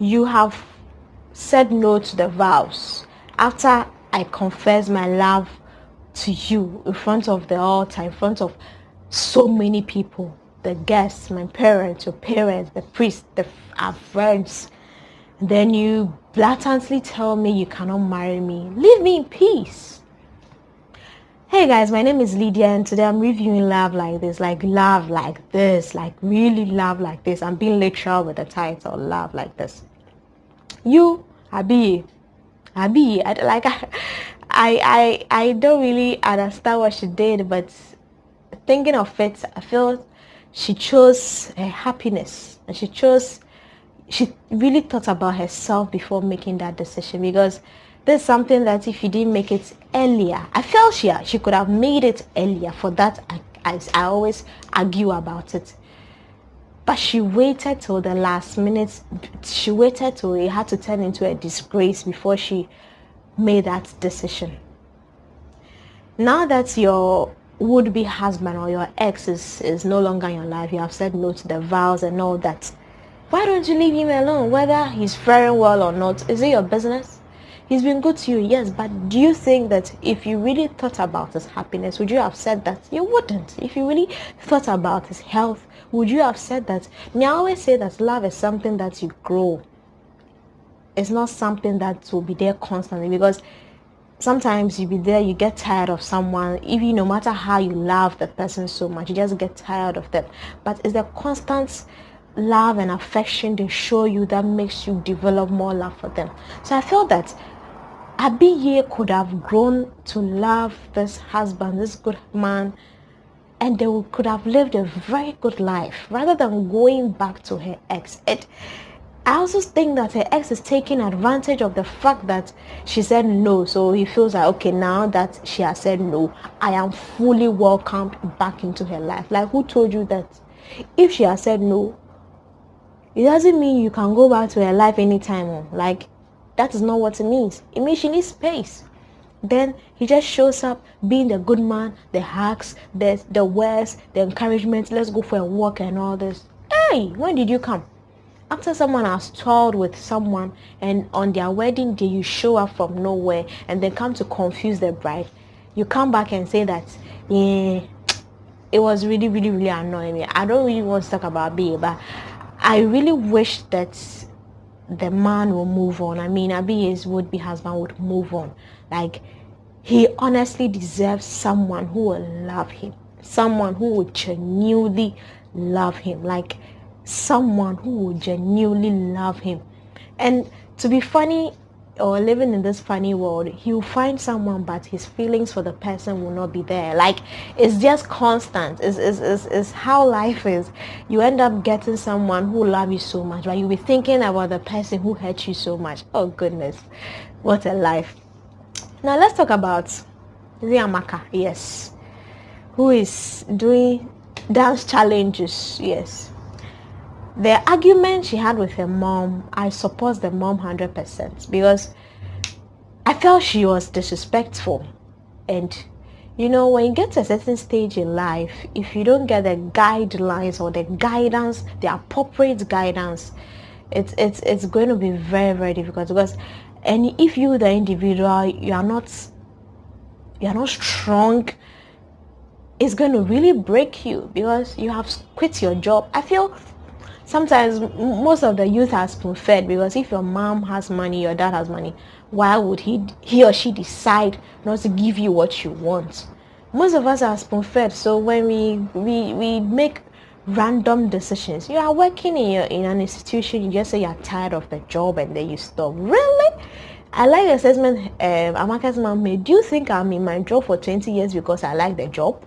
you have said no to the vows after I confess my love to you in front of the altar, in front of so many people, the guests, my parents, your parents, the priest, our friends. Then you blatantly tell me you cannot marry me. Leave me in peace. Hey guys, my name is Lydia and today I'm reviewing Love Like This, like love like this, like really love like this. I'm being literal with the title, Love Like This. You, Abi, I don't really understand what she did, but thinking of it, I feel she chose her happiness and she really thought about herself before making that decision, because there's something that if you didn't make it earlier, I felt she could have made it earlier. For that, I always argue about it. But she waited till the last minute. She waited till it had to turn into a disgrace before she made that decision. Now that your would-be husband or your ex is no longer in your life, you have said no to the vows and all that, why don't you leave him alone? Whether he's faring well or not, is it your business? He's been good to you, yes, but do you think that if you really thought about his happiness, would you have said that? You wouldn't. If you really thought about his health, would you have said that? I always say that love is something that you grow. It's not something that will be there constantly, because sometimes you be there, you get tired of someone, even no matter how you love the person so much, you just get tired of them. But it's the constant love and affection they show you that makes you develop more love for them. So I feel that Abiye could have grown to love this husband, this good man, and they could have lived a very good life rather than going back to her ex. I also think that her ex is taking advantage of the fact that she said no. So he feels like, okay, now that she has said no, I am fully welcomed back into her life. Like, who told you that? If she has said no, it doesn't mean you can go back to her life anytime. Like, that is not what it means. It means she needs space. Then he just shows up being the good man, the hugs, the words, the encouragement, let's go for a walk and all this. Hey, when did you come? After someone has toiled with someone and on their wedding day you show up from nowhere and they come to confuse the bride, you come back and say that, yeah, it was really, really, really annoying me. I don't really want to talk about B, but I really wish that the man will move on. I mean, Abiye's would-be husband would move on. Like, he honestly deserves someone who will love him, someone who will genuinely love him, like someone who will genuinely love him. And to be funny, or living in this funny world, he will find someone, but his feelings for the person will not be there. Like, it's just constant. It's how life is. You end up getting someone who loves you so much, but you'll be thinking about the person who hurt you so much. Oh goodness, what a life. Now let's talk about Ziamaka, yes, who is doing dance challenges. Yes, the argument she had with her mom, I support the mom 100%, because I felt she was disrespectful. And you know, when you get to a certain stage in life, if you don't get the guidelines or the guidance, the appropriate guidance, it's going to be very, very difficult. Because, and if you, the individual, you are not strong, it's going to really break you, because you have quit your job. I feel sometimes most of the youth are spoon-fed, because if your mom has money, your dad has money, why would he or she decide not to give you what you want? Most of us are spoon-fed. So when we make random decisions, you are working in an institution, you just say you're tired of the job and then you stop. Really? I like the assessment Amaka's mom made. Do you think I'm in my job for 20 years because I like the job?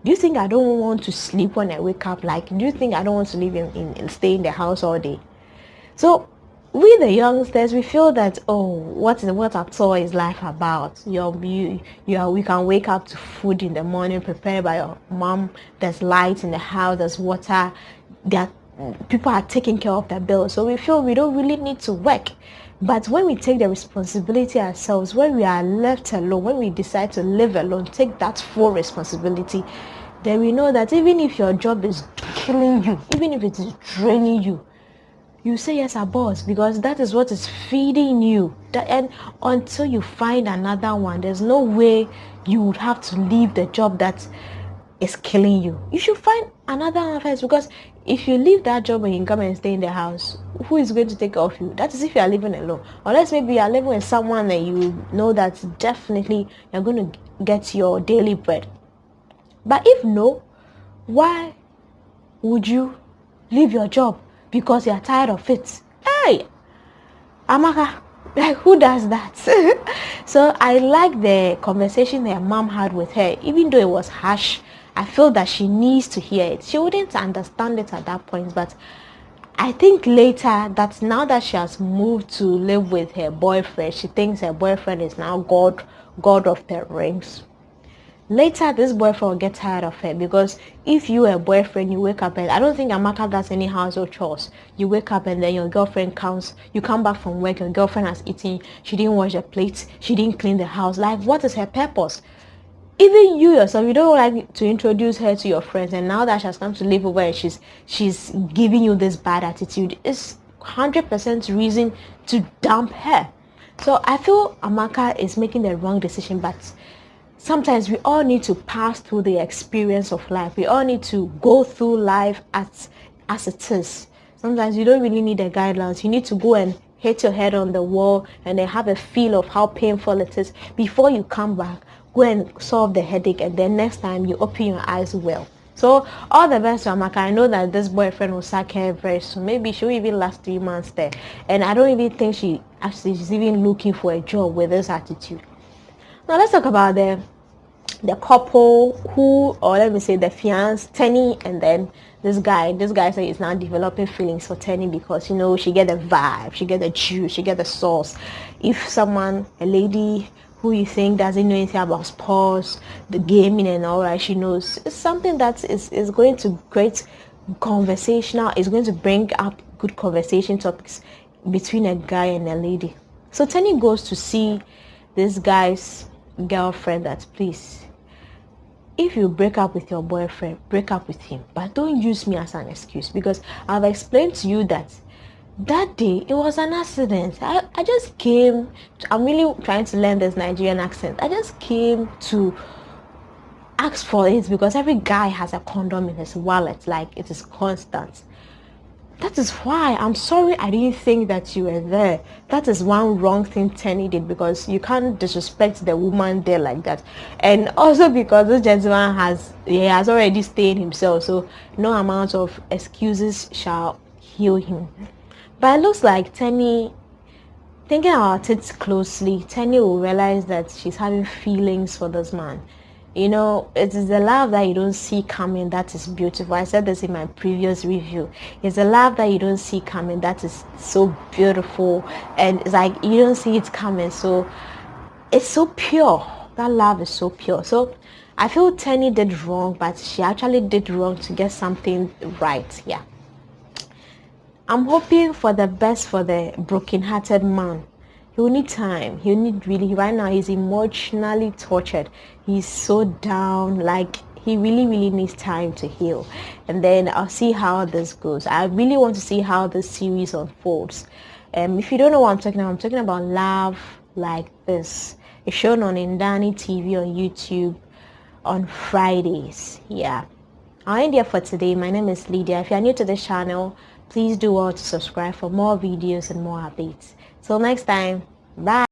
Do you think I don't want to sleep when I wake up? Like, do you think I don't want to live in stay in the house all day? So we, the youngsters, we feel that, oh, what at all is life about? We can wake up to food in the morning prepared by your mom. There's light in the house, there's water, people are taking care of their bills. So we feel we don't really need to work. But when we take the responsibility ourselves, when we are left alone, when we decide to live alone, take that full responsibility, then we know that even if your job is killing you, even if it is draining you, you say yes, a boss, because that is what is feeding you. And until you find another one, there's no way you would have to leave the job that is killing you. You should find another one first, because if you leave that job and you come and stay in the house, who is going to take care of you? That is if you are living alone. Unless maybe you are living with someone that you know that definitely you're going to get your daily bread. But if no, why would you leave your job because you're tired of it? Hey, Amaka, like, who does that? So I like the conversation that mom had with her. Even though it was harsh, I feel that she needs to hear it. She wouldn't understand it at that point, but I think later, that now that she has moved to live with her boyfriend, she thinks her boyfriend is now God of the rings. Later, this boyfriend will get tired of her, because if you are a boyfriend, you wake up and I don't think Amaka does any household chores. You wake up and then your girlfriend comes, you come back from work, your girlfriend has eaten, she didn't wash the plates, she didn't clean the house. Like, what is her purpose? Even you yourself, you don't like to introduce her to your friends, and now that she has come to live over and she's giving you this bad attitude, it's 100% reason to dump her. So I feel Amaka is making the wrong decision, but sometimes we all need to pass through the experience of life. We all need to go through life as it is. Sometimes you don't really need the guidelines. You need to go and hit your head on the wall and then have a feel of how painful it is before you come back. Go and solve the headache, and then next time you open your eyes well. So all the best to Amaka. I know that this boyfriend will sack her very soon. Maybe she'll even last 3 months there. And I don't even think she's even looking for a job with this attitude. Now let's talk about the couple who, or let me say the fiance, Tenny, and then this guy said he's now developing feelings for Tenny because, you know, she get the vibe, she get the juice, she get the sauce. If someone, a lady who you think doesn't know anything about sports, the gaming and all that, she knows, it's something that is going to create conversational, is going to bring up good conversation topics between a guy and a lady. So Tenny goes to see this guy's girlfriend that, please, if you break up with your boyfriend, break up with him, but don't use me as an excuse, because I've explained to you that day it was an accident. I just came, I'm really trying to learn this Nigerian accent. I just came to ask for it because every guy has a condom in his wallet, like it is constant. That is why I'm sorry I didn't think that you were there. That is one wrong thing Tenny did, because you can't disrespect the woman there like that. And also because this gentleman has already stained himself, so no amount of excuses shall heal him. But it looks like Tenny, thinking about it closely, Tenny will realize that she's having feelings for this man. You know, it is the love that you don't see coming that is beautiful. I said this in my previous review. It's the love that you don't see coming that is so beautiful, and it's like you don't see it coming, so it's so pure. That love is so pure. So I feel Tenny did wrong, but she actually did wrong to get something right. Yeah, I'm hoping for the best for the broken-hearted man. He will need time. He will need, really, right now he's emotionally tortured. He's so down, like he really needs time to heal. And then I'll see how this goes. I really want to see how this series unfolds. If you don't know what I'm talking about Love Like This. It's shown on Ndani TV on YouTube on Fridays. Yeah, I'll end here for today. My name is Lydia. If you're new to this channel, please do well to subscribe for more videos and more updates. Till next time, bye.